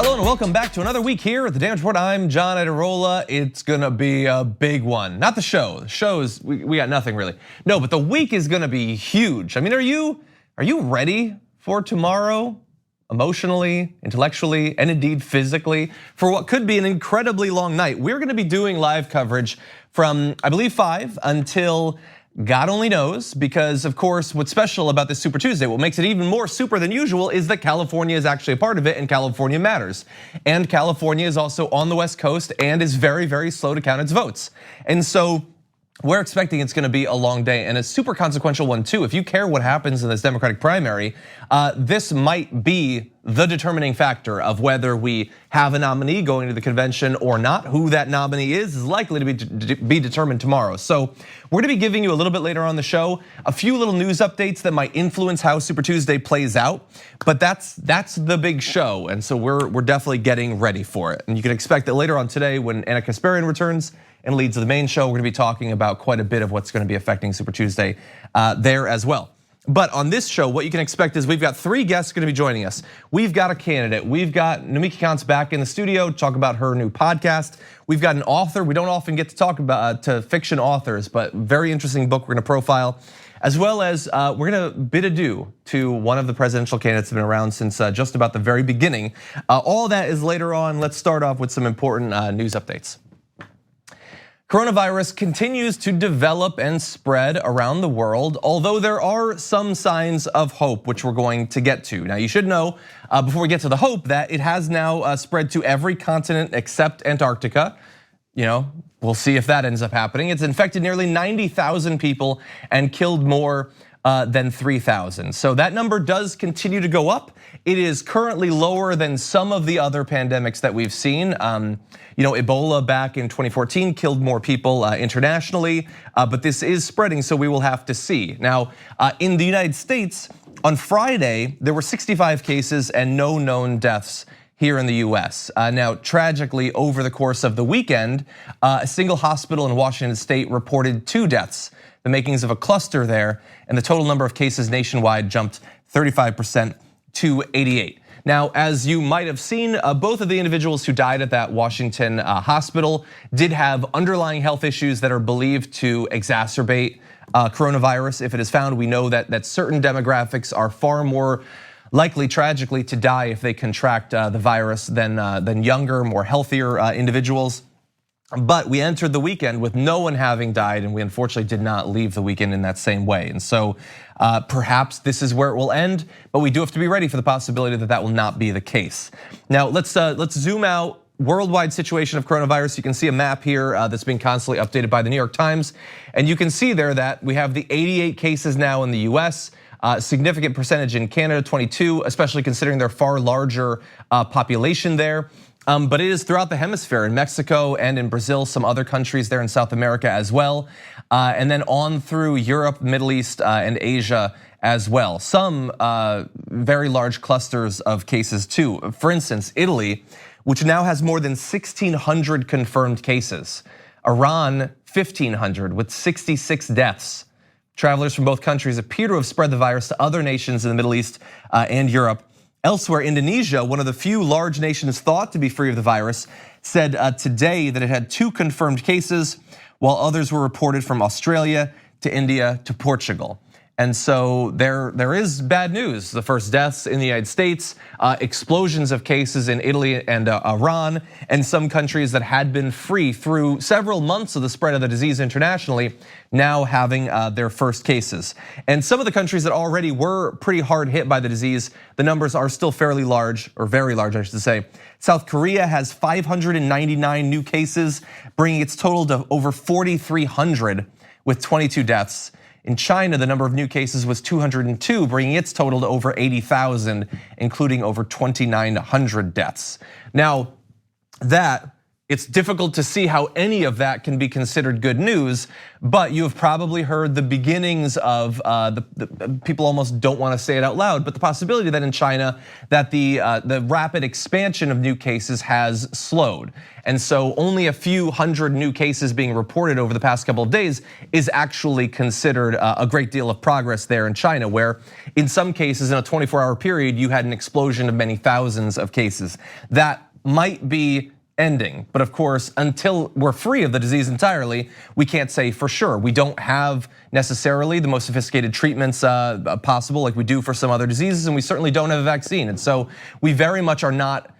Hello and welcome back to another week here at the Damage Report. I'm John Adirola. It's gonna be a big one. Not the show. The shows, we got nothing really. No, but the week is gonna be huge. I mean, are you ready for tomorrow? Emotionally, intellectually, and indeed physically, for what could be an incredibly long night. We're gonna be doing live coverage from, I believe, 5 until God only knows, because of course, what's special about this Super Tuesday, what makes it even more super than usual is that California is actually a part of it and California matters. And California is also on the West Coast and is very, very slow to count its votes. And so we're expecting it's gonna be a long day and a super consequential one too. If you care what happens in this Democratic primary, this might be the determining factor of whether we have a nominee going to the convention or not. Who that nominee is likely to be determined tomorrow. So we're gonna be giving you a little bit later on the show a few little news updates that might influence how Super Tuesday plays out, but that's the big show, and so we're definitely getting ready for it. And you can expect that later on today, when Anna Kasparian returns and leads the main show, we're gonna be talking about quite a bit of what's gonna be affecting Super Tuesday there as well. But on this show, what you can expect is we've got 3 guests gonna be joining us. We've got a candidate. We've got Nomiki Konst back in the studio to talk about her new podcast. We've got an author. We don't often get to talk about to fiction authors, but very interesting book we're gonna profile. As well as we're gonna bid adieu to one of the presidential candidates that have been around since just about the very beginning. All that is later on. Let's start off with some important news updates. Coronavirus continues to develop and spread around the world, although there are some signs of hope, which we're going to get to. Now, you should know, before we get to the hope, that it has now spread to every continent except Antarctica. We'll see if that ends up happening. It's infected nearly 90,000 people and killed more than 3,000. So that number does continue to go up. It is currently lower than some of the other pandemics that we've seen. Ebola back in 2014 killed more people internationally, but this is spreading, so we will have to see. Now, in the United States, on Friday, there were 65 cases and no known deaths here in the US. Now, tragically, over the course of the weekend, a single hospital in Washington State reported 2 deaths, the makings of a cluster there, and the total number of cases nationwide jumped 35% to 88. Now, as you might have seen, both of the individuals who died at that Washington hospital did have underlying health issues that are believed to exacerbate coronavirus if it is found. We know that certain demographics are far more likely, tragically, to die if they contract the virus than younger, more healthier individuals. But we entered the weekend with no one having died, and we unfortunately did not leave the weekend in that same way. And so perhaps this is where it will end, but we do have to be ready for the possibility that that will not be the case. Now let's zoom out. Worldwide situation of coronavirus. You can see a map here that's being constantly updated by the New York Times, and you can see there that we have the 88 cases now in the US. Significant percentage in Canada, 22, especially considering their far larger population there. But it is throughout the hemisphere, in Mexico and in Brazil, some other countries there in South America as well. And then on through Europe, Middle East, and Asia as well. Some very large clusters of cases too. For instance, Italy, which now has more than 1,600 confirmed cases. Iran, 1,500 with 66 deaths. Travelers from both countries appear to have spread the virus to other nations in the Middle East and Europe. Elsewhere, Indonesia, one of the few large nations thought to be free of the virus, said today that it had 2 confirmed cases, while others were reported from Australia to India to Portugal. And so there is bad news. The first deaths in the United States, explosions of cases in Italy and Iran, and some countries that had been free through several months of the spread of the disease internationally, now having their first cases. And some of the countries that already were pretty hard hit by the disease, the numbers are still fairly large, or very large, I should say. South Korea has 599 new cases, bringing its total to over 4,300 with 22 deaths. In China, the number of new cases was 202, bringing its total to over 80,000, including over 2,900 deaths. Now, that It's difficult to see how any of that can be considered good news, but you have probably heard the beginnings of the people almost don't want to say it out loud, but the possibility that in China that the rapid expansion of new cases has slowed. And so only a few hundred new cases being reported over the past couple of days is actually considered a great deal of progress there in China, where in some cases in a 24-hour period, you had an explosion of many thousands of cases. That might be ending. But of course, until we're free of the disease entirely, we can't say for sure. We don't have necessarily the most sophisticated treatments possible like we do for some other diseases, and we certainly don't have a vaccine. And so we very much are not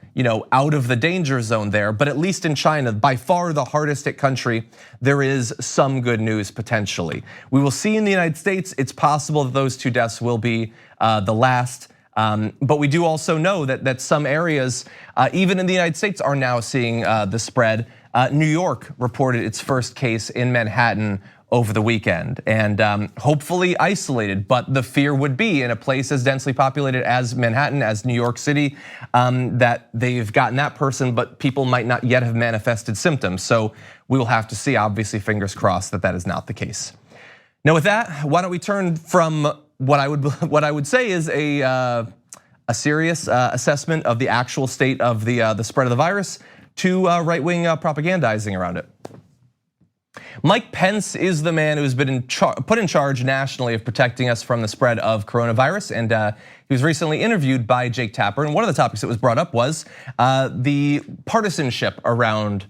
out of the danger zone there, but at least in China, by far the hardest hit country, there is some good news potentially. We will see in the United States, it's possible that those 2 deaths will be the last. But we do also know that some areas, even in the United States, are now seeing the spread. New York reported its first case in Manhattan over the weekend, and hopefully isolated. But the fear would be in a place as densely populated as Manhattan, as New York City, that they've gotten that person, but people might not yet have manifested symptoms. So we will have to see, obviously, fingers crossed that is not the case. Now with that, why don't we turn from what I would say is a serious assessment of the actual state of the spread of the virus to right-wing propagandizing around it. Mike Pence is the man who's been put in charge nationally of protecting us from the spread of coronavirus, and he was recently interviewed by Jake Tapper, and one of the topics that was brought up was the partisanship around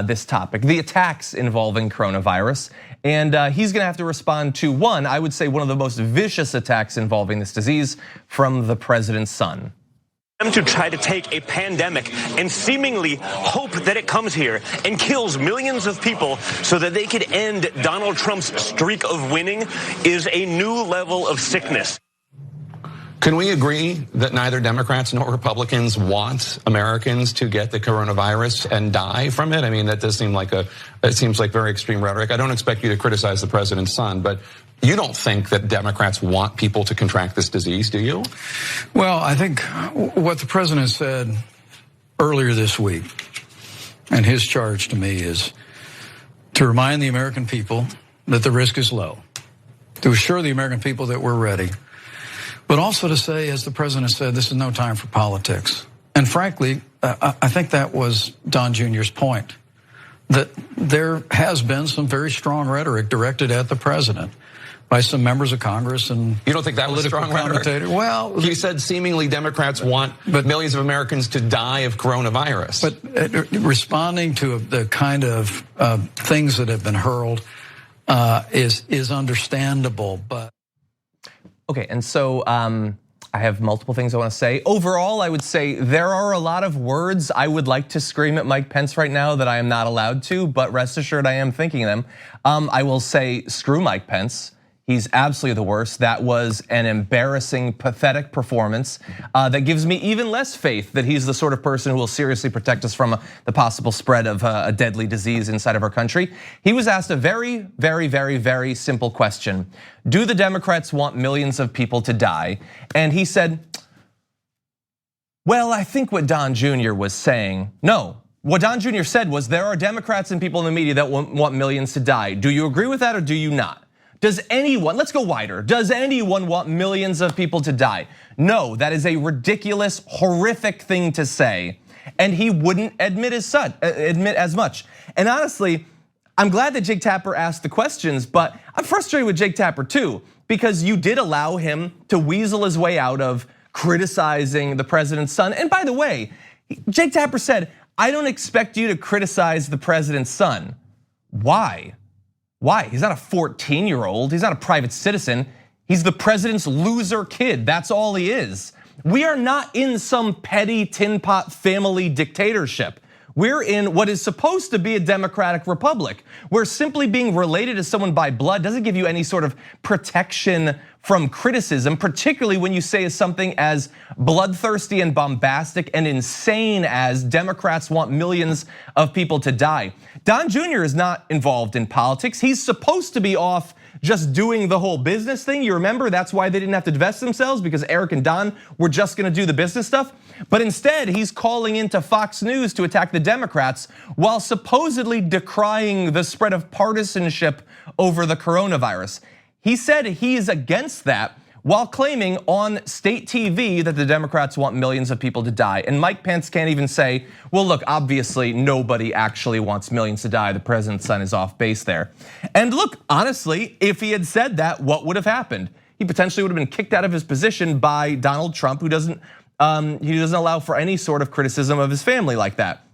this topic, the attacks involving coronavirus. And he's gonna have to respond to I would say one of the most vicious attacks involving this disease from the president's son. To try to take a pandemic and seemingly hope that it comes here and kills millions of people so that they could end Donald Trump's streak of winning is a new level of sickness. Can we agree that neither Democrats nor Republicans want Americans to get the coronavirus and die from it? I mean, that does seem like it seems like very extreme rhetoric. I don't expect you to criticize the president's son, but you don't think that Democrats want people to contract this disease, do you? Well, I think what the president said earlier this week, and his charge to me is to remind the American people that the risk is low, to assure the American people that we're ready, but also to say, as the president said, this is no time for politics. And frankly, I think that was Don Jr.'s point, that there has been some very strong rhetoric directed at the president by some members of Congress and you don't think that was strong rhetoric? Well, he said seemingly Democrats want millions of Americans to die of coronavirus. But responding to the kind of things that have been hurled is understandable, but. Okay, and so I have multiple things I want to say. Overall, I would say there are a lot of words I would like to scream at Mike Pence right now that I am not allowed to, but rest assured I am thinking them. I will say screw Mike Pence. He's absolutely the worst. That was an embarrassing, pathetic performance that gives me even less faith that he's the sort of person who will seriously protect us from the possible spread of a deadly disease inside of our country. He was asked a very, very, very, very simple question. Do the Democrats want millions of people to die? And he said, well, I think what Don Jr. was saying, no. What Don Jr. said was there are Democrats and people in the media that want millions to die. Do you agree with that or do you not? Does anyone, let's go wider, does anyone want millions of people to die? No, that is a ridiculous, horrific thing to say. And he wouldn't admit as much. And honestly, I'm glad that Jake Tapper asked the questions, but I'm frustrated with Jake Tapper too, because you did allow him to weasel his way out of criticizing the president's son. And by the way, Jake Tapper said, I don't expect you to criticize the president's son. Why? Why? He's not a 14-year-old, he's not a private citizen. He's the president's loser kid, that's all he is. We are not in some petty tin pot family dictatorship. We're in what is supposed to be a democratic republic, where simply being related to someone by blood doesn't give you any sort of protection from criticism, particularly when you say something as bloodthirsty and bombastic and insane as Democrats want millions of people to die. Don Jr. is not involved in politics. He's supposed to be off just doing the whole business thing. You remember that's why they didn't have to divest themselves, because Eric and Don were just gonna do the business stuff. But instead, he's calling into Fox News to attack the Democrats while supposedly decrying the spread of partisanship over the coronavirus. He said he is against that, while claiming on state TV that the Democrats want millions of people to die. And Mike Pence can't even say, well, look, obviously nobody actually wants millions to die. The president's son is off base there. And look, honestly, if he had said that, what would have happened? He potentially would have been kicked out of his position by Donald Trump, who doesn't allow for any sort of criticism of his family like that.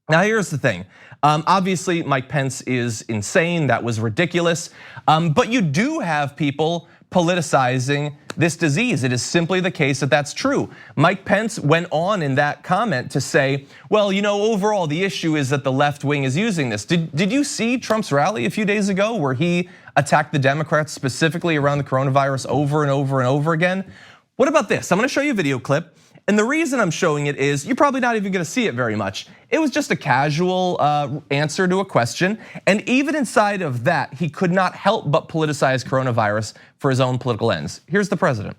Now, here's the thing. Obviously, Mike Pence is insane. That was ridiculous. But you do have people politicizing this disease. It is simply the case that that's true. Mike Pence went on in that comment to say, well, overall the issue is that the left wing is using this. Did you see Trump's rally a few days ago where he attacked the Democrats specifically around the coronavirus over and over and over again? What about this? I'm gonna show you a video clip. And the reason I'm showing it is you're probably not even gonna see it very much. It was just a casual answer to a question. And even inside of that, he could not help but politicize coronavirus for his own political ends. Here's the president.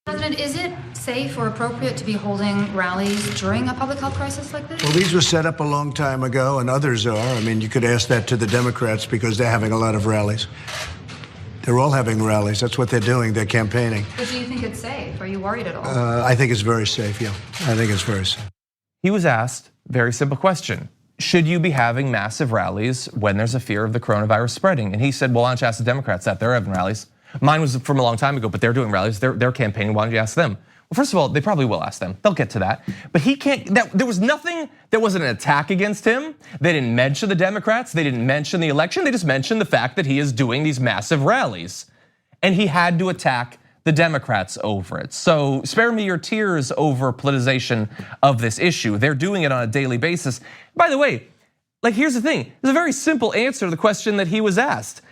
President, is it safe or appropriate to be holding rallies during a public health crisis like this? Well, these were set up a long time ago, and others are. I mean, you could ask that to the Democrats because they're having a lot of rallies. They're all having rallies. That's what they're doing. They're campaigning. But do you think it's safe? Are you worried at all? I think it's very safe, yeah. I think it's very safe. He was asked a very simple question. Should you be having massive rallies when there's a fear of the coronavirus spreading? And he said, well, why don't you ask the Democrats that? They're having rallies. Mine was from a long time ago, but they're doing rallies. They're campaigning. Why don't you ask them? Well, first of all, they probably will ask them. They'll get to that. But he can't, there was nothing, there wasn't an attack against him. They didn't mention the Democrats. They didn't mention the election. They just mentioned the fact that he is doing these massive rallies. And he had to attack the Democrats over it. So spare me your tears over politicization of this issue. They're doing it on a daily basis. By the way, here's the thing. There's a very simple answer to the question that he was asked.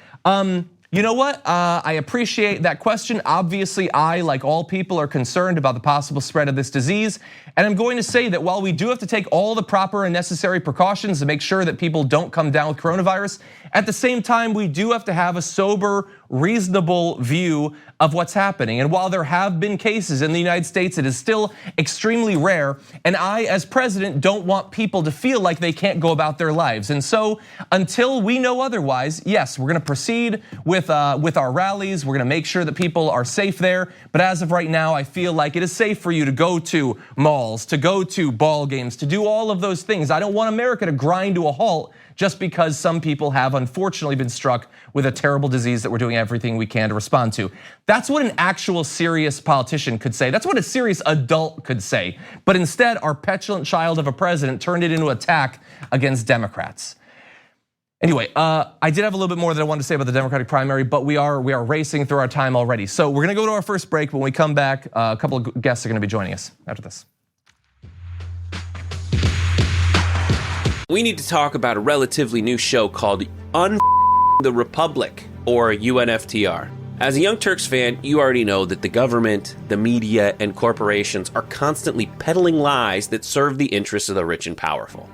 You know what? I appreciate that question. Obviously, I, like all people, are concerned about the possible spread of this disease. And I'm going to say that while we do have to take all the proper and necessary precautions to make sure that people don't come down with coronavirus, at the same time, we do have to have a sober, reasonable view of what's happening. And while there have been cases in the United States, it is still extremely rare. And I, as president, don't want people to feel like they can't go about their lives. And so until we know otherwise, yes, we're gonna proceed with our rallies. We're gonna make sure that people are safe there. But as of right now, I feel like it is safe for you to go to malls, to go to ball games, to do all of those things. I don't want America to grind to a halt just because some people have unfortunately been struck with a terrible disease that we're doing everything we can to respond to. That's what an actual serious politician could say. That's what a serious adult could say. But instead, our petulant child of a president turned it into an attack against Democrats. Anyway, I did have a little bit more that I wanted to say about the Democratic primary, but we are racing through our time already. So we're gonna go to our first break. When we come back, a couple of guests are gonna be joining us after this. We need to talk about a relatively new show called the Republic, or UNFTR. As a Young Turks fan, you already know that the government, the media, and corporations are constantly peddling lies that serve the interests of the rich and powerful.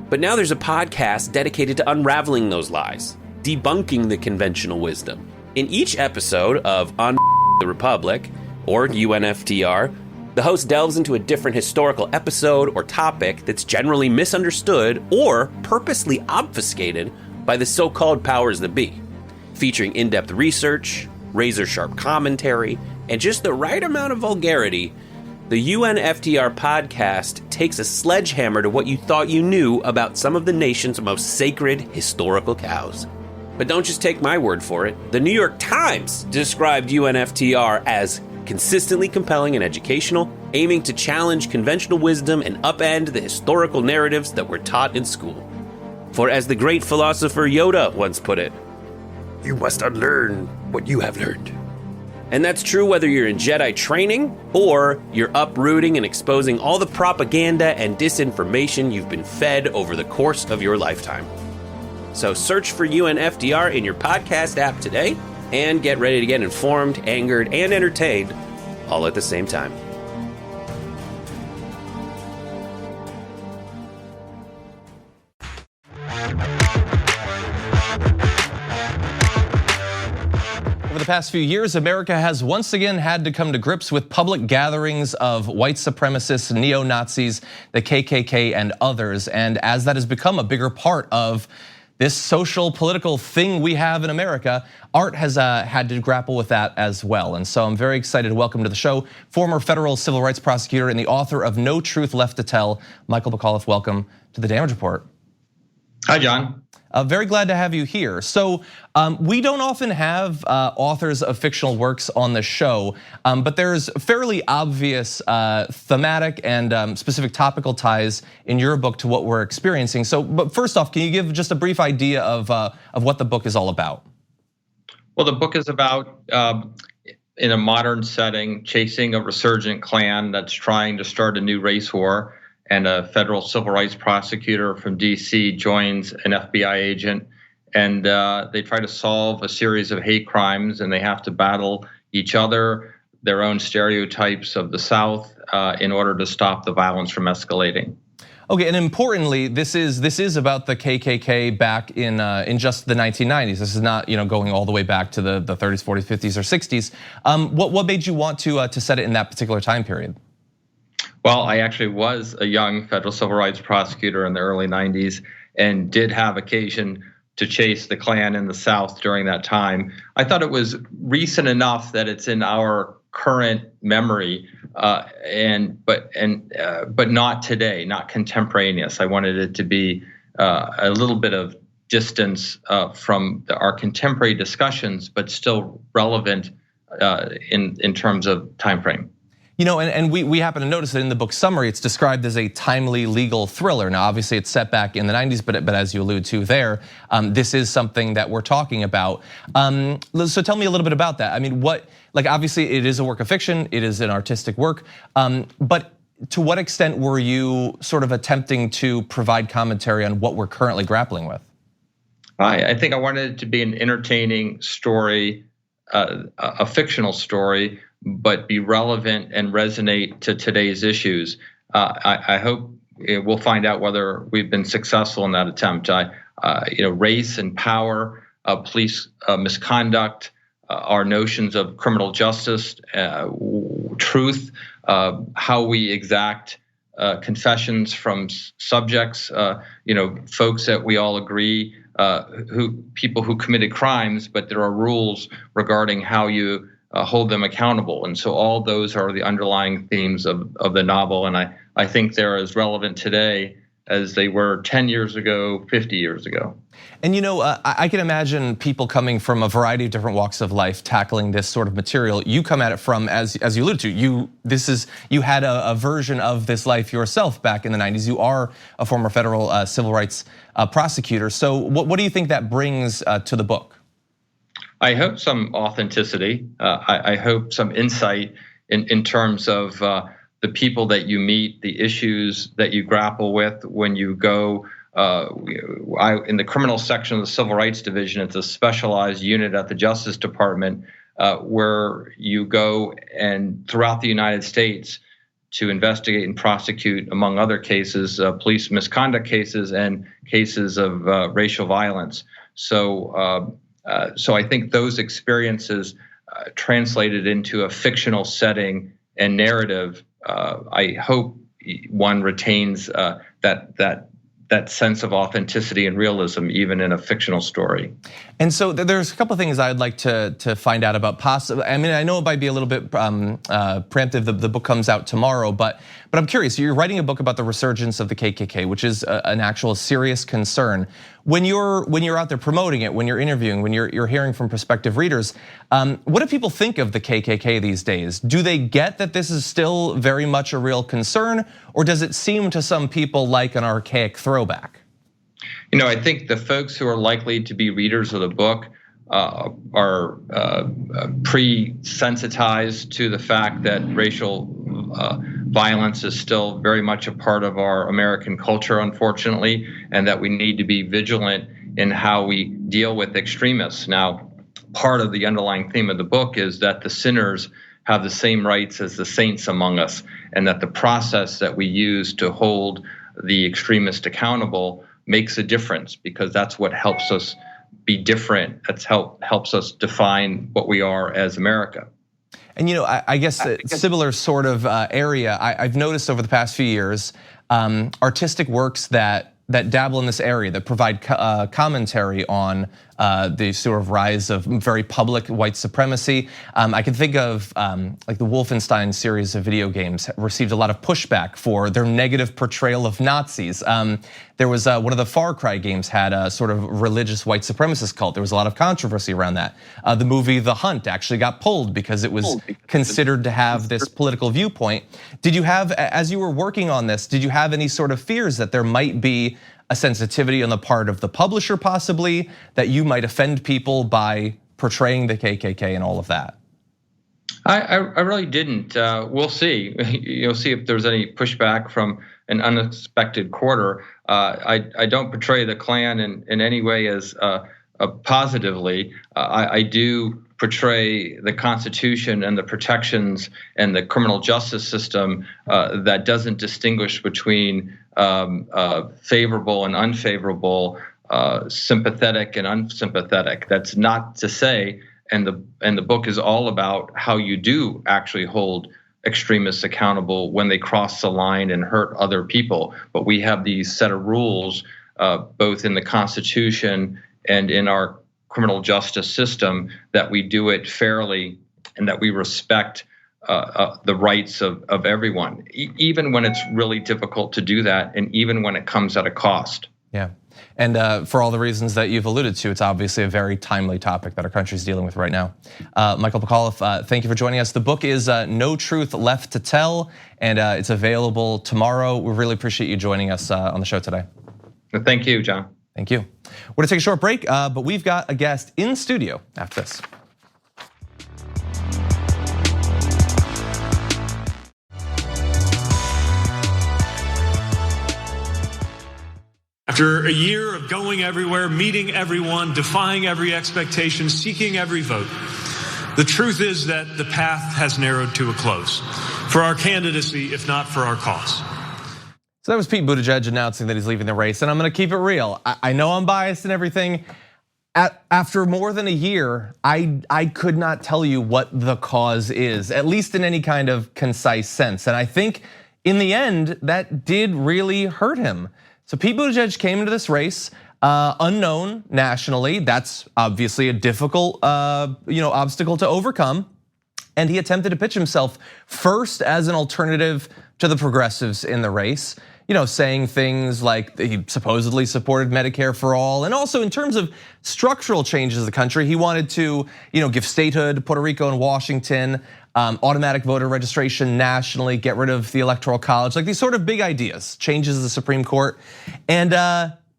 But now there's a podcast dedicated to unraveling those lies, debunking the conventional wisdom. In each episode of the Republic, or UNFTR, the host delves into a different historical episode or topic that's generally misunderstood or purposely obfuscated by the so-called powers that be, featuring in-depth research, razor-sharp commentary, and just the right amount of vulgarity. The UNFTR podcast takes a sledgehammer to what you thought you knew about some of the nation's most sacred historical cows. But don't just take my word for it. The New York Times described UNFTR as consistently compelling and educational, aiming to challenge conventional wisdom and upend the historical narratives that were taught in school. For as the great philosopher Yoda once put it, you must unlearn what you have learned. And that's true whether you're in Jedi training or you're uprooting and exposing all the propaganda and disinformation you've been fed over the course of your lifetime. So search for UNFTR in your podcast app today and get ready to get informed, angered, and entertained all at the same time. past few years, America has once again had to come to grips with public gatherings of white supremacists, neo-Nazis, the KKK, and others. And as that has become a bigger part of this social political thing we have in America, art has had to grapple with that as well. And so I'm very excited to welcome to the show former federal civil rights prosecutor and the author of No Truth Left to Tell, Michael McAuliffe. Welcome to the Damage Report. Hi, John. Very glad to have you here. So we don't often have authors of fictional works on the show, but there's fairly obvious thematic and specific topical ties in your book to what we're experiencing. So, but first off, can you give just a brief idea of what the book is all about? Well, the book is about, in a modern setting, chasing a resurgent Klan that's trying to start a new race war. And a federal civil rights prosecutor from DC joins an FBI agent, and they try to solve a series of hate crimes, and they have to battle each other, their own stereotypes of the South, in order to stop the violence from escalating. Okay, and importantly, this is about the KKK back in just the 1990s. This is not going all the way back to the 30s, 40s, 50s, or 60s. What made you want to set it in that particular time period? Well, I actually was a young federal civil rights prosecutor in the early 90s and did have occasion to chase the Klan in the South during that time. I thought it was recent enough that it's in our current memory, but not today, not contemporaneous. I wanted it to be a little bit of distance from our contemporary discussions, but still relevant in terms of time frame. And we happen to notice that in the book summary, it's described as a timely legal thriller. Now, obviously, it's set back in the 90s, but as you allude to there, this is something that we're talking about. So tell me a little bit about that. I mean, obviously, it is a work of fiction, it is an artistic work, but to what extent were you sort of attempting to provide commentary on what we're currently grappling with? I think I wanted it to be an entertaining story, a fictional story, but be relevant and resonate to today's issues. I hope we'll find out whether we've been successful in that attempt. Race and power, police misconduct, our notions of criminal justice, truth, how we exact confessions from subjects, folks that we all agree, people who committed crimes, but there are rules regarding how you hold them accountable. And so all those are the underlying themes of the novel. And I think they're as relevant today as they were 10 years ago, 50 years ago. And I can imagine people coming from a variety of different walks of life tackling this sort of material. You come at it from, as you alluded to, you had a version of this life yourself back in the 90s. You are a former federal civil rights prosecutor. So what do you think that brings to the book? I hope some authenticity. I hope some insight in terms of the people that you meet, the issues that you grapple with when you go. In the criminal section of the Civil Rights Division, it's a specialized unit at the Justice Department where you go and throughout the United States to investigate and prosecute, among other cases, police misconduct cases and cases of racial violence. So I think those experiences translated into a fictional setting and narrative. I hope one retains that sense of authenticity and realism, even in a fictional story. And so there's a couple of things I'd like to find out about. I mean, I know it might be a little bit preemptive. The book comes out tomorrow, but I'm curious. You're writing a book about the resurgence of the KKK, which is an actual serious concern. When you're out there promoting it, when you're interviewing, when you're hearing from prospective readers, what do people think of the KKK these days? Do they get that this is still very much a real concern, or does it seem to some people like an archaic throwback? I think the folks who are likely to be readers of the book are pre-sensitized to the fact that racial violence is still very much a part of our American culture, unfortunately, and that we need to be vigilant in how we deal with extremists. Now, part of the underlying theme of the book is that the sinners have the same rights as the saints among us, and that the process that we use to hold the extremist accountable makes a difference, because that's what helps us be different. That's helps us define what we are as America. And I guess a similar sort of area I've noticed over the past few years, artistic works that dabble in this area, that provide commentary on the sort of rise of very public white supremacy. I can think of like the Wolfenstein series of video games received a lot of pushback for their negative portrayal of Nazis. There was one of the Far Cry games had a sort of religious white supremacist cult. There was a lot of controversy around that. The movie The Hunt actually got pulled because it was considered to have this political viewpoint. Did you have, as you were working on this, did you have any sort of fears that there might be a sensitivity on the part of the publisher possibly, that you might offend people by portraying the KKK and all of that? I really didn't. We'll see. You'll see if there's any pushback from an unexpected quarter. I don't portray the Klan in any way as positively. I do portray the Constitution and the protections and the criminal justice system that doesn't distinguish between favorable and unfavorable, sympathetic and unsympathetic. That's not to say, and the book is all about how you do actually hold extremists accountable when they cross the line and hurt other people. But we have these set of rules, both in the Constitution and in our criminal justice system, that we do it fairly and that we respect the rights of everyone, even when it's really difficult to do that, and even when it comes at a cost. Yeah, and for all the reasons that you've alluded to, it's obviously a very timely topic that our country is dealing with right now. Michael McAuliffe, thank you for joining us. The book is No Truth Left to Tell, and it's available tomorrow. We really appreciate you joining us on the show today. Thank you, John. Thank you. We're gonna take a short break, but we've got a guest in studio after this. After a year of going everywhere, meeting everyone, defying every expectation, seeking every vote, the truth is that the path has narrowed to a close for our candidacy, if not for our cause. So that was Pete Buttigieg announcing that he's leaving the race, and I'm gonna keep it real. I know I'm biased and everything. After more than a year, I could not tell you what the cause is, at least in any kind of concise sense. And I think in the end, that did really hurt him. So Pete Buttigieg came into this race unknown nationally. That's obviously a difficult obstacle to overcome. And he attempted to pitch himself first as an alternative to the progressives in the race, saying things like he supposedly supported Medicare for all, and also in terms of structural changes of the country, he wanted to, give statehood to Puerto Rico and Washington, automatic voter registration nationally, get rid of the Electoral College, like these sort of big ideas, changes to the Supreme Court, and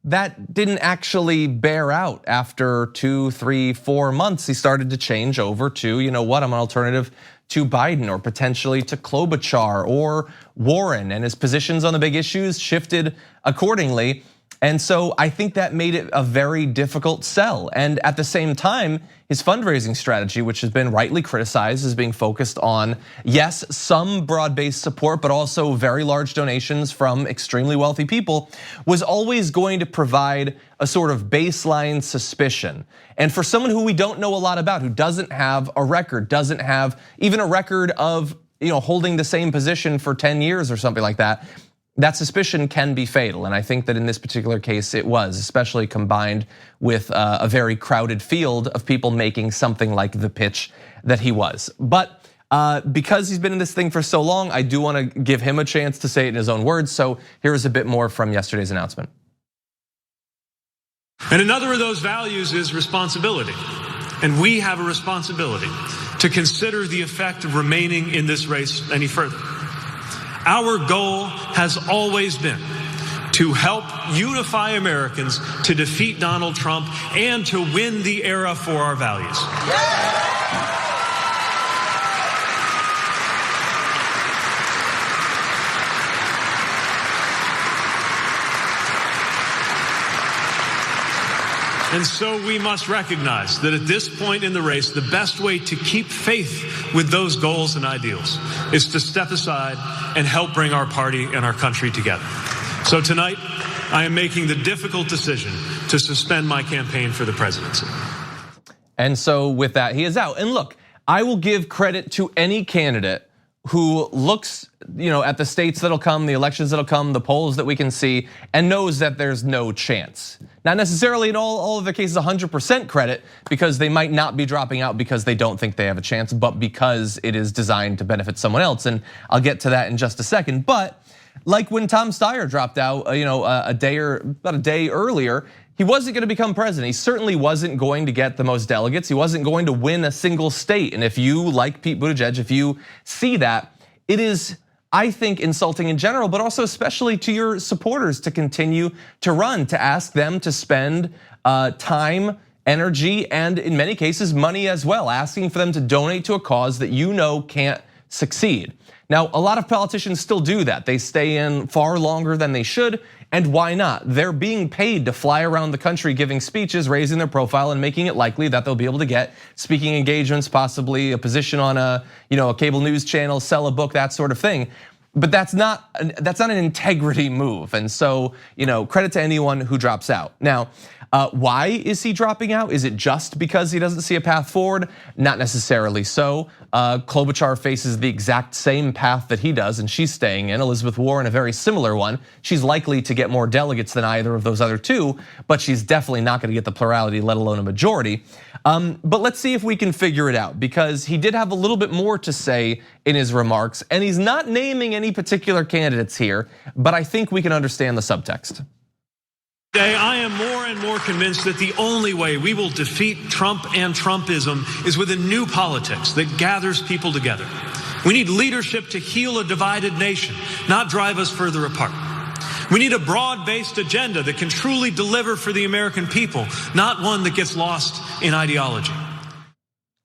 that didn't actually bear out. After 2, 3, 4 months, he started to change over to, I'm an alternative to Biden or potentially to Klobuchar or Warren, and his positions on the big issues shifted accordingly. And so I think that made it a very difficult sell. And at the same time, his fundraising strategy, which has been rightly criticized as being focused on, yes, some broad-based support, but also very large donations from extremely wealthy people, was always going to provide a sort of baseline suspicion. And for someone who we don't know a lot about, who doesn't have a record, doesn't have even a record of holding the same position for 10 years or something like that, that suspicion can be fatal. And I think that in this particular case it was, especially combined with a very crowded field of people making something like the pitch that he was. But because he's been in this thing for so long, I do wanna give him a chance to say it in his own words. So here is a bit more from yesterday's announcement. And another of those values is responsibility. And we have a responsibility to consider the effect of remaining in this race any further. Our goal has always been to help unify Americans to defeat Donald Trump and to win the era for our values. And so we must recognize that at this point in the race, the best way to keep faith with those goals and ideals is to step aside and help bring our party and our country together. So tonight, I am making the difficult decision to suspend my campaign for the presidency. And so with that, he is out. And look, I will give credit to any candidate who looks, at the states that'll come, the elections that'll come, the polls that we can see, and knows that there's no chance. Not necessarily in all of their cases 100% credit, because they might not be dropping out because they don't think they have a chance, but because it is designed to benefit someone else. And I'll get to that in just a second. But like when Tom Steyer dropped out, about a day earlier, he wasn't going to become president. He certainly wasn't going to get the most delegates. He wasn't going to win a single state. And if you, like Pete Buttigieg, if you see that, it is, I think, insulting in general, but also especially to your supporters to continue to run, to ask them to spend time, energy, and in many cases, money as well, asking for them to donate to a cause that can't succeed. Now, a lot of politicians still do that. They stay in far longer than they should, and why not? They're being paid to fly around the country giving speeches, raising their profile, and making it likely that they'll be able to get speaking engagements, possibly a position on a cable news channel, sell a book, that sort of thing. But that's not an integrity move. And so, credit to anyone who drops out. Now, why is he dropping out? Is it just because he doesn't see a path forward? Not necessarily so. Klobuchar faces the exact same path that he does, and she's staying in. Elizabeth Warren, a very similar one. She's likely to get more delegates than either of those other two, but she's definitely not going to get the plurality, let alone a majority. But let's see if we can figure it out, because he did have a little bit more to say in his remarks, and he's not naming any particular candidates here, but I think we can understand the subtext. Today, I am more and more convinced that the only way we will defeat Trump and Trumpism is with a new politics that gathers people together. We need leadership to heal a divided nation, not drive us further apart. We need a broad-based agenda that can truly deliver for the American people, not one that gets lost in ideology.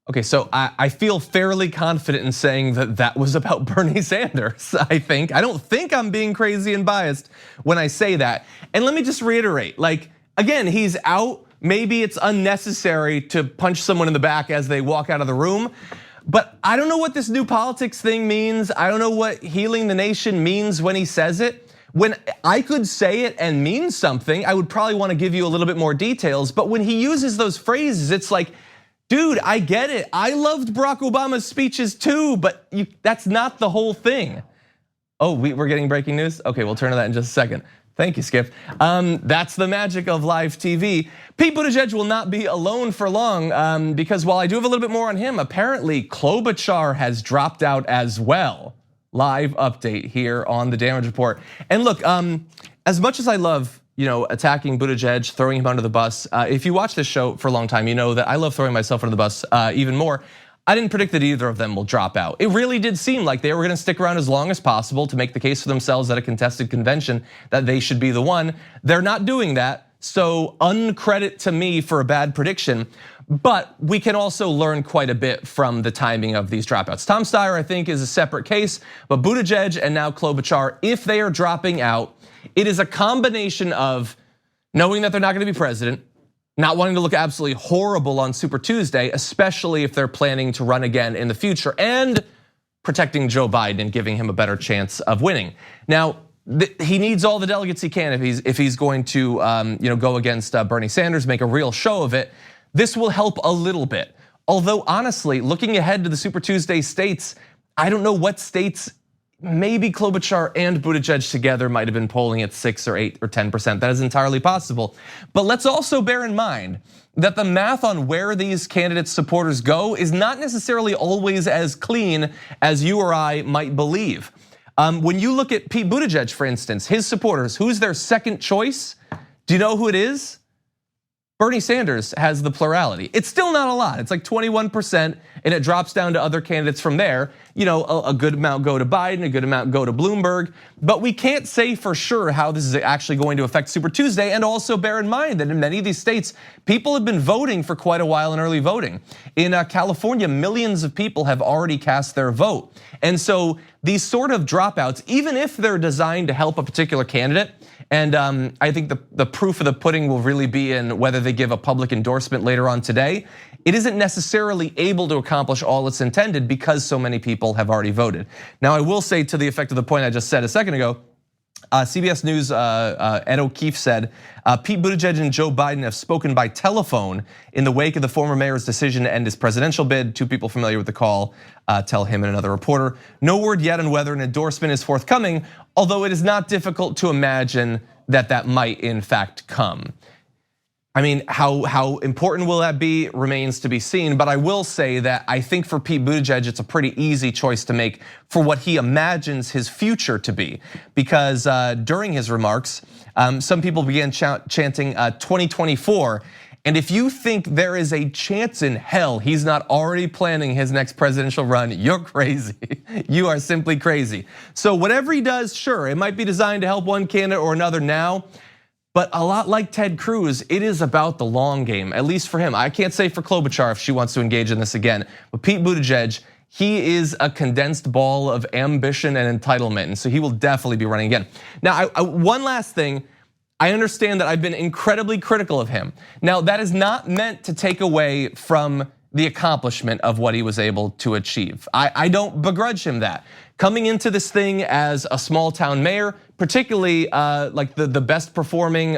Okay, so I feel fairly confident in saying that was about Bernie Sanders, I think. I don't think I'm being crazy and biased when I say that. And let me just reiterate, again, he's out. Maybe it's unnecessary to punch someone in the back as they walk out of the room. But I don't know what this new politics thing means. I don't know what healing the nation means when he says it. When I could say it and mean something, I would probably want to give you a little bit more details. But when he uses those phrases, it's like, dude, I get it. I loved Barack Obama's speeches too, but that's not the whole thing. Oh, we're getting breaking news? Okay, we'll turn to that in just a second. Thank you, Skip. That's the magic of live TV. Pete Buttigieg will not be alone for long because while I do have a little bit more on him, apparently Klobuchar has dropped out as well. Live update here on the Damage Report. And look, as much as I love attacking Buttigieg, throwing him under the bus. If you watch this show for a long time, you know that I love throwing myself under the bus even more. I didn't predict that either of them will drop out. It really did seem like they were gonna stick around as long as possible to make the case for themselves at a contested convention that they should be the one. They're not doing that, so uncredit to me for a bad prediction. But we can also learn quite a bit from the timing of these dropouts. Tom Steyer, I think, is a separate case, but Buttigieg and now Klobuchar, if they are dropping out, it is a combination of knowing that they're not gonna be president, not wanting to look absolutely horrible on Super Tuesday, especially if they're planning to run again in the future, and protecting Joe Biden and giving him a better chance of winning. Now, he needs all the delegates he can if he's going to go against Bernie Sanders, make a real show of it. This will help a little bit. Although honestly, looking ahead to the Super Tuesday states, I don't know what states. Maybe Klobuchar and Buttigieg together might have been polling at 6 or 8 or 10%. That is entirely possible. But let's also bear in mind that the math on where these candidates' supporters go is not necessarily always as clean as you or I might believe. When you look at Pete Buttigieg, for instance, his supporters, who's their second choice? Do you know who it is? Bernie Sanders has the plurality. It's still not a lot. It's like 21%, and it drops down to other candidates from there. A good amount go to Biden, a good amount go to Bloomberg. But we can't say for sure how this is actually going to affect Super Tuesday. And also bear in mind that in many of these states, people have been voting for quite a while in early voting. In California, millions of people have already cast their vote. And so these sort of dropouts, even if they're designed to help a particular candidate, and I think the proof of the pudding will really be in whether they give a public endorsement later on today. It isn't necessarily able to accomplish all it's intended because so many people have already voted. Now, I will say to the effect of the point I just said a second ago, CBS News' Ed O'Keefe said, Pete Buttigieg and Joe Biden have spoken by telephone in the wake of the former mayor's decision to end his presidential bid. Two people familiar with the call tell him and another reporter. No word yet on whether an endorsement is forthcoming, although it is not difficult to imagine that that might in fact come. I mean, how important will that be remains to be seen, but I will say that I think for Pete Buttigieg, it's a pretty easy choice to make for what he imagines his future to be. Because during his remarks, some people began chanting 2024. And if you think there is a chance in hell he's not already planning his next presidential run, you're crazy. You are simply crazy. So whatever he does, sure, it might be designed to help one candidate or another now. But a lot like Ted Cruz, it is about the long game, at least for him. I can't say for Klobuchar if she wants to engage in this again. But Pete Buttigieg, he is a condensed ball of ambition and entitlement. And so he will definitely be running again. Now, one last thing. I understand that I've been incredibly critical of him. Now, that is not meant to take away from the accomplishment of what he was able to achieve. I don't begrudge him that. Coming into this thing as a small town mayor, particularly like the best performing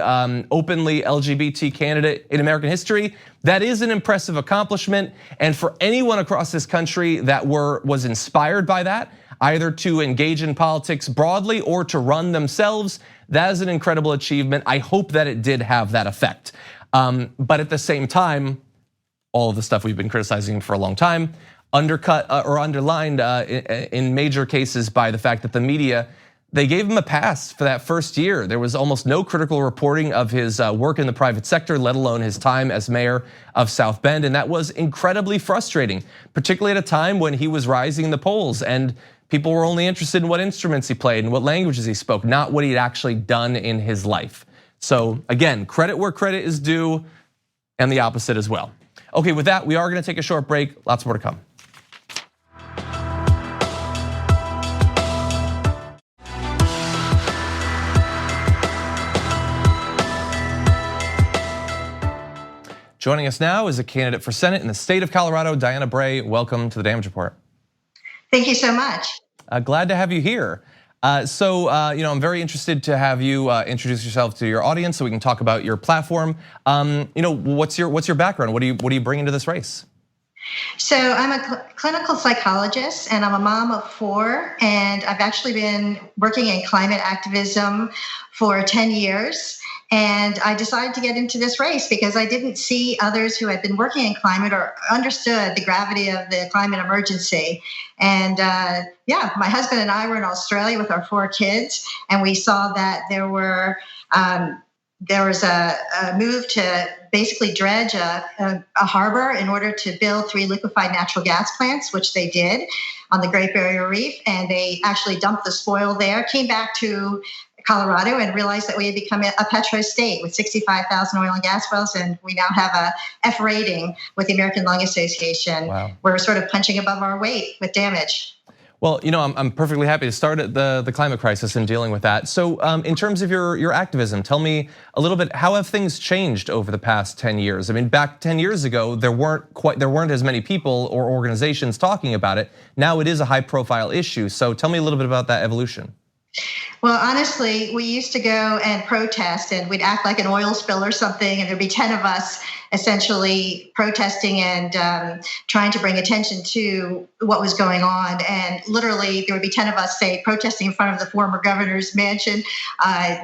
openly LGBT candidate in American history, that is an impressive accomplishment. And for anyone across this country that was inspired by that, either to engage in politics broadly or to run themselves, that is an incredible achievement. I hope that it did have that effect. But at the same time, all of the stuff we've been criticizing for a long time, undercut or underlined in major cases by the fact that the media, they gave him a pass for that first year. There was almost no critical reporting of his work in the private sector, let alone his time as mayor of South Bend. And that was incredibly frustrating, particularly at a time when he was rising in the polls and people were only interested in what instruments he played and what languages he spoke, not what he'd actually done in his life. So again, credit where credit is due and the opposite as well. Okay, with that, we are gonna take a short break. Lots more to come. Joining us now is a candidate for Senate in the state of Colorado, Diana Bray. Welcome to the Damage Report. Thank you so much. Glad to have you here. I'm very interested to have you introduce yourself to your audience so we can talk about your platform. What's your background? What do you bring into this race? So I'm a clinical psychologist and I'm a mom of 4, and I've actually been working in climate activism for 10 years. And I decided to get into this race because I didn't see others who had been working in climate or understood the gravity of the climate emergency. And my husband and I were in Australia with our 4 kids, and we saw that there was a move to basically dredge a harbor in order to build 3 liquefied natural gas plants, which they did on the Great Barrier Reef. And they actually dumped the spoil there, came back to Colorado and realized that we had become a petro state with 65,000 oil and gas wells, and we now have a F rating with the American Lung Association. Wow. We're sort of punching above our weight with damage. Well, I'm perfectly happy to start at the climate crisis and dealing with that. So in terms of your activism, tell me a little bit, how have things changed over the past 10 years? I mean, back 10 years ago, there weren't as many people or organizations talking about it. Now it is a high profile issue. So tell me a little bit about that evolution. Well, honestly, we used to go and protest, and we'd act like an oil spill or something, and there'd be 10 of us essentially protesting and trying to bring attention to what was going on. And literally, there would be 10 of us, say, protesting in front of the former governor's mansion,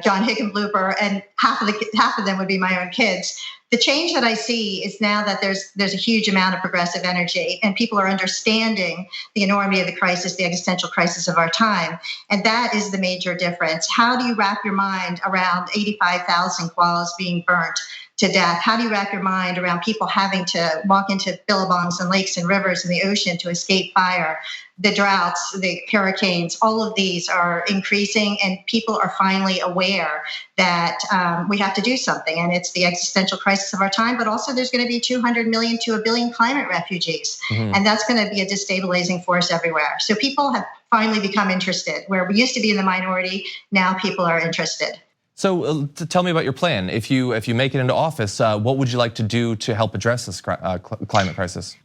John Hickenlooper, and half of them would be my own kids. The change that I see is now that there's a huge amount of progressive energy, and people are understanding the enormity of the crisis, the existential crisis of our time. And that is the major difference. How do you wrap your mind around 85,000 koalas being burnt to death? How do you wrap your mind around people having to walk into billabongs and lakes and rivers and the ocean to escape fire? The droughts, the hurricanes, all of these are increasing, and people are finally aware that we have to do something. And it's the existential crisis of our time, but also there's going to be 200 million to 1 billion climate refugees. Mm-hmm. And that's going to be a destabilizing force everywhere. So people have finally become interested. Where we used to be in the minority, now people are interested. So tell me about your plan. If you make it into office, what would you like to do to help address this climate crisis?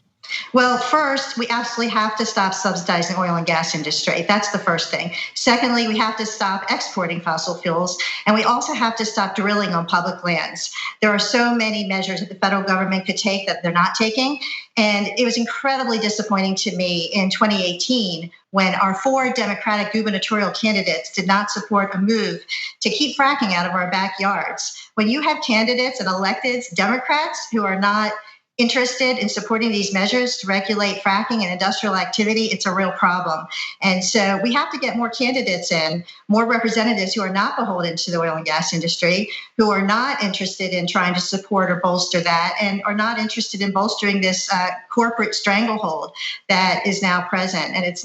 Well, first, we absolutely have to stop subsidizing oil and gas industry. That's the first thing. Secondly, we have to stop exporting fossil fuels, and we also have to stop drilling on public lands. There are so many measures that the federal government could take that they're not taking, and it was incredibly disappointing to me in 2018 when our 4 Democratic gubernatorial candidates did not support a move to keep fracking out of our backyards. When you have candidates and electeds, Democrats, who are not interested in supporting these measures to regulate fracking and industrial activity, it's a real problem. And so we have to get more candidates in, more representatives who are not beholden to the oil and gas industry, who are not interested in trying to support or bolster that, and are not interested in bolstering this corporate stranglehold that is now present. And it's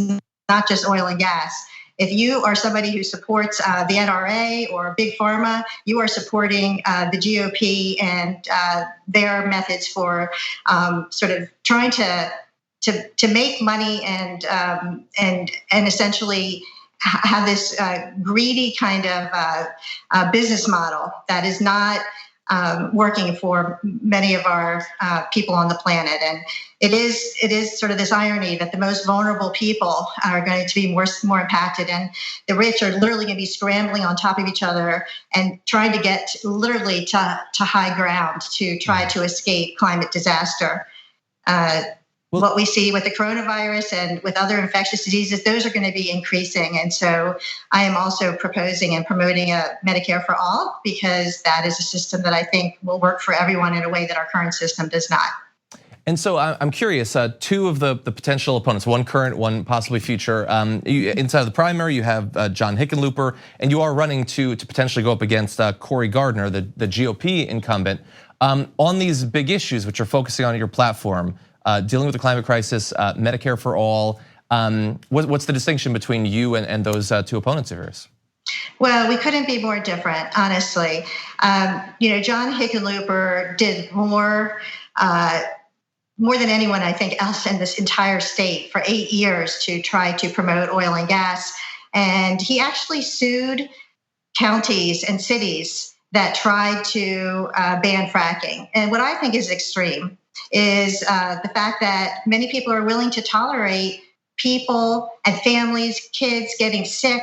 not just oil and gas. If you are somebody who supports the NRA or Big Pharma, you are supporting the GOP and their methods for sort of trying to make money and essentially have this greedy kind of business model that is not working for many of our people on the planet. And it is sort of this irony that the most vulnerable people are going to be more impacted, and the rich are literally going to be scrambling on top of each other and trying to get literally to high ground to try to escape climate disaster. What we see with the coronavirus and with other infectious diseases, those are going to be increasing. And so I am also proposing and promoting a Medicare for all, because that is a system that I think will work for everyone in a way that our current system does not. And so I'm curious, 2 of the potential opponents, one current, one possibly future. Inside of the primary, you have John Hickenlooper, and you are running to potentially go up against Cory Gardner, the GOP incumbent, on these big issues which are focusing on your platform. Dealing with the climate crisis, Medicare for all. What's the distinction between you and those 2 opponents of yours? Well, we couldn't be more different, honestly. John Hickenlooper did more than anyone, I think, else in this entire state for 8 years to try to promote oil and gas. And he actually sued counties and cities that tried to ban fracking. And what I think is extreme is the fact that many people are willing to tolerate people and families, kids getting sick,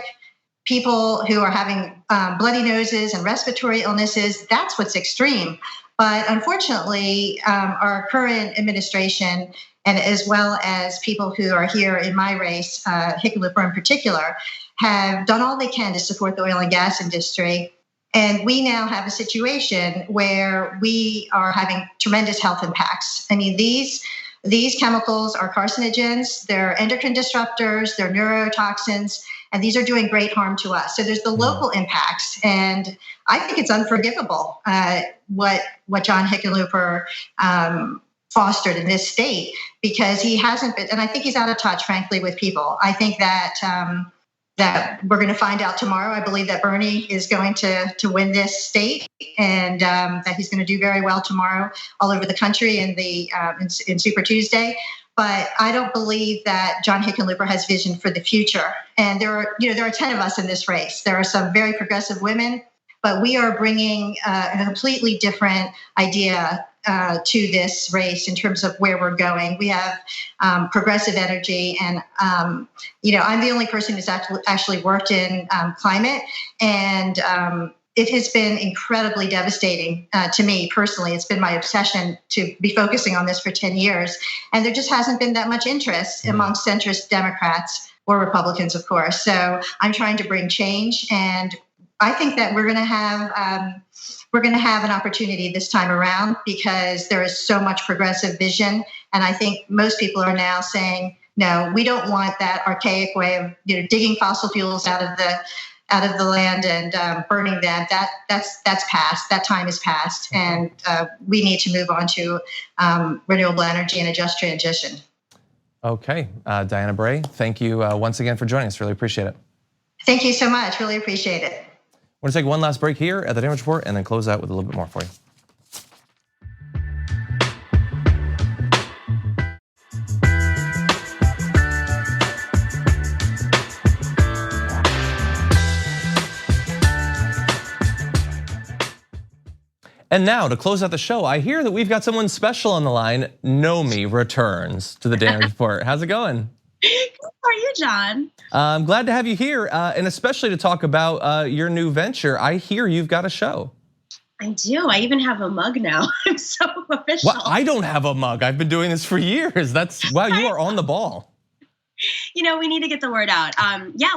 people who are having bloody noses and respiratory illnesses. That's what's extreme. But unfortunately, our current administration, and as well as people who are here in my race, Hickenlooper in particular, have done all they can to support the oil and gas industry. And we now have a situation where we are having tremendous health impacts. I mean, these chemicals are carcinogens, they're endocrine disruptors, they're neurotoxins, and these are doing great harm to us. So there's the local impacts, and I think it's unforgivable what John Hickenlooper fostered in this state, because he hasn't been, and I think he's out of touch, frankly, with people. I think that that we're going to find out tomorrow. I believe that Bernie is going to win this state, and that he's going to do very well tomorrow all over the country in Super Tuesday. But I don't believe that John Hickenlooper has vision for the future. And there are 10 of us in this race. There are some very progressive women, but we are bringing a completely different idea to this race in terms of where we're going. We have progressive energy, and I'm the only person who's actually worked in climate, and it has been incredibly devastating to me personally. It's been my obsession to be focusing on this for 10 years, and there just hasn't been that much interest among centrist Democrats or Republicans, of course. So I'm trying to bring change, and I think that we're going to have an opportunity this time around, because there is so much progressive vision. And I think most people are now saying, no, we don't want that archaic way of digging fossil fuels out of the land and burning them. That's past. That time is past, and we need to move on to renewable energy and a just transition. Okay, Diana Bray, thank you once again for joining us. Really appreciate it. Thank you so much. Really appreciate it. We're gonna take one last break here at the Damage Report and then close out with a little bit more for you. And now, to close out the show, I hear that we've got someone special on the line. Nomi returns to the Diana Report. How's it going? How are you, John? I'm glad to have you here, and especially to talk about your new venture. I hear you've got a show. I do. I even have a mug now. I'm so official. Well, I don't have a mug. I've been doing this for years. Wow, you are on the ball. We need to get the word out.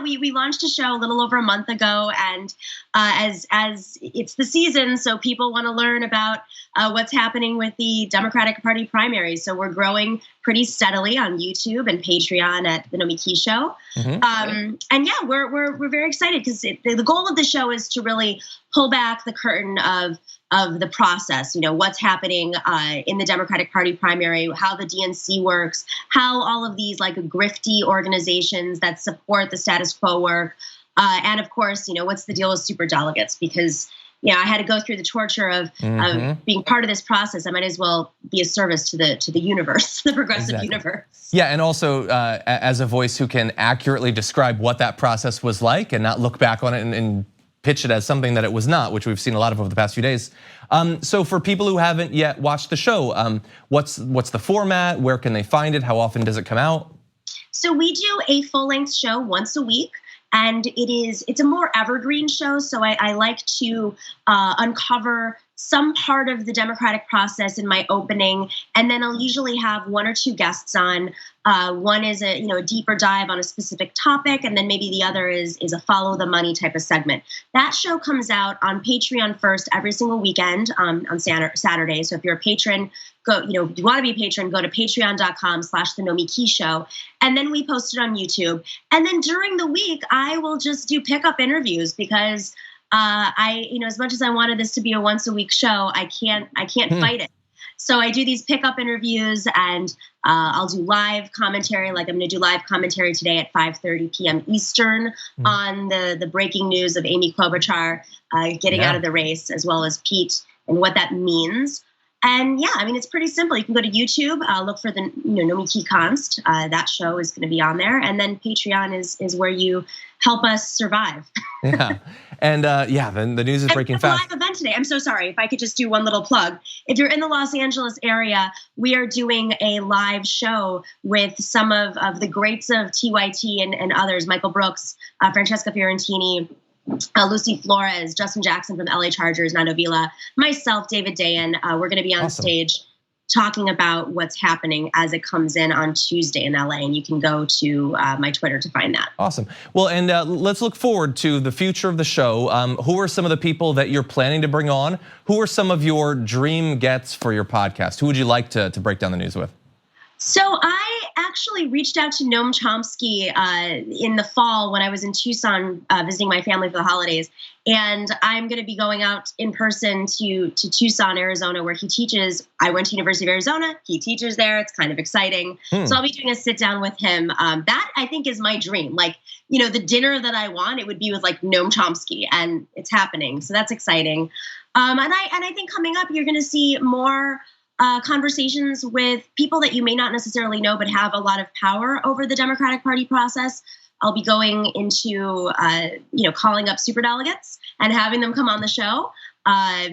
We launched a show a little over a month ago, and as it's the season, so people want to learn about what's happening with the Democratic Party primaries. So we're growing pretty steadily on YouTube and Patreon at the Nomiki Show. We're very excited because the goal of the show is to really pull back the curtain of the process, what's happening in the Democratic Party primary, how the DNC works, how all of these like grifty organizations that support the status quo work, and of course, what's the deal with superdelegates? Because I had to go through the torture of being part of this process. I might as well be a service to the universe, the progressive universe. Yeah, and also as a voice who can accurately describe what that process was like and not look back on it and pitch it as something that it was not, which we've seen a lot of over the past few days. So for people who haven't yet watched the show, what's the format? Where can they find it? How often does it come out? So we do a full-length show once a week. And it's a more evergreen show. So I like to uncover some part of the democratic process in my opening. And then I'll usually have one or two guests on. One is a deeper dive on a specific topic. And then maybe the other is a follow the money type of segment. That show comes out on Patreon first every single weekend on Saturday. So if you're a patron, if you want to be a patron, go to patreon.com/the Nomiki Show. And then we post it on YouTube. And then during the week, I will just do pickup interviews because as much as I wanted this to be a once a week show, I can't fight it. So I do these pickup interviews and I'll do live commentary. Like I'm going to do live commentary today at 5:30 p.m. Eastern on the breaking news of Amy Klobuchar getting out of the race, as well as Pete and what that means. And it's pretty simple. You can go to YouTube, look for the Nomiki Konst. That show is going to be on there, and then Patreon is where you help us survive. And the news is breaking fast. Live event today. I'm so sorry. If I could just do one little plug. If you're in the Los Angeles area, we are doing a live show with some of the greats of TYT and others. Michael Brooks, Francesca Fiorentini, Lucy Flores, Justin Jackson from LA Chargers, Nando Vila, myself, David Dayan. We're going to be on stage talking about what's happening as it comes in on Tuesday in LA. And you can go to my Twitter to find that. Awesome. Well, and let's look forward to the future of the show. Who are some of the people that you're planning to bring on? Who are some of your dream gets for your podcast? Who would you like to break down the news with? So I actually reached out to Noam Chomsky in the fall when I was in Tucson visiting my family for the holidays. And I'm going to be going out in person to Tucson, Arizona, where he teaches. I went to University of Arizona. He teaches there. It's kind of exciting. So I'll be doing a sit down with him. That I think is my dream. Like, the dinner that I want, it would be with like Noam Chomsky, and it's happening. So that's exciting. And I think coming up, you're going to see more conversations with people that you may not necessarily know, but have a lot of power over the Democratic Party process. I'll be going into, calling up superdelegates and having them come on the show.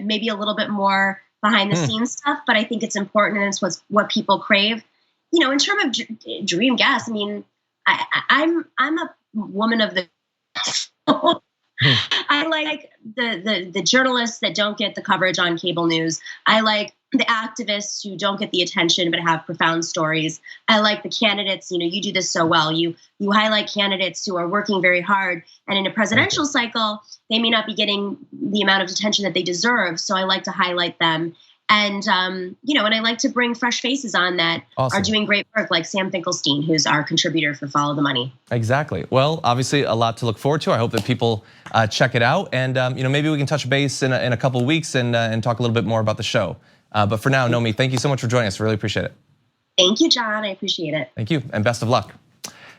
Maybe a little bit more behind the scenes stuff, but I think it's important and it's what people crave. In terms of dream guests, I mean, I'm a woman of the. I like the journalists that don't get the coverage on cable news. I like the activists who don't get the attention but have profound stories. I like the candidates. You do this so well. You highlight candidates who are working very hard, and in a presidential cycle, they may not be getting the amount of attention that they deserve. So I like to highlight them. And, and I like to bring fresh faces on that are doing great work, like Sam Finkelstein, who's our contributor for Follow the Money. Exactly. Well, obviously a lot to look forward to. I hope that people check it out. And, maybe we can touch base in a couple of weeks and talk a little bit more about the show. But for now, Nomi, thank you so much for joining us. Really appreciate it. Thank you, John. I appreciate it. Thank you, and best of luck.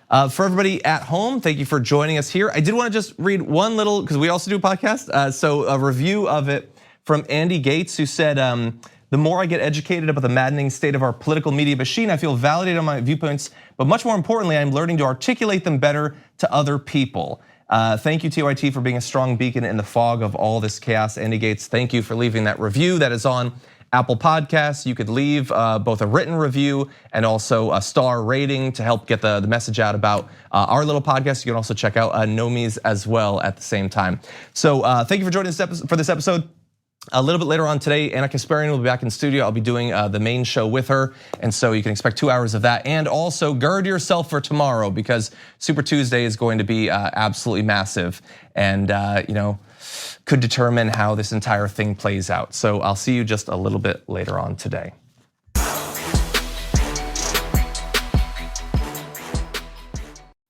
For everybody at home, thank you for joining us here. I did want to just read one little, because we also do a podcast, so a review of it from Andy Gates, who said, the more I get educated about the maddening state of our political media machine, I feel validated on my viewpoints, but much more importantly, I'm learning to articulate them better to other people. Thank you, TYT, for being a strong beacon in the fog of all this chaos. Andy Gates, thank you for leaving that review that is on Apple Podcasts. You could leave both a written review and also a star rating to help get the message out about our little podcast. You can also check out Nomi's as well at the same time. So thank you for joining us for this episode. A little bit later on today, Anna Kasparian will be back in studio. I'll be doing the main show with her, and so you can expect 2 hours of that. And also gird yourself for tomorrow, because Super Tuesday is going to be absolutely massive, and could determine how this entire thing plays out. So I'll see you just a little bit later on today.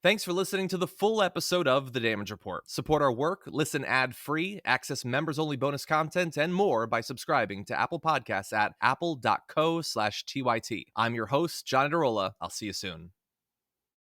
Thanks for listening to the full episode of The Damage Report. Support our work, listen ad-free, access members-only bonus content, and more by subscribing to Apple Podcasts at apple.co/TYT. I'm your host, John Adarola. I'll see you soon.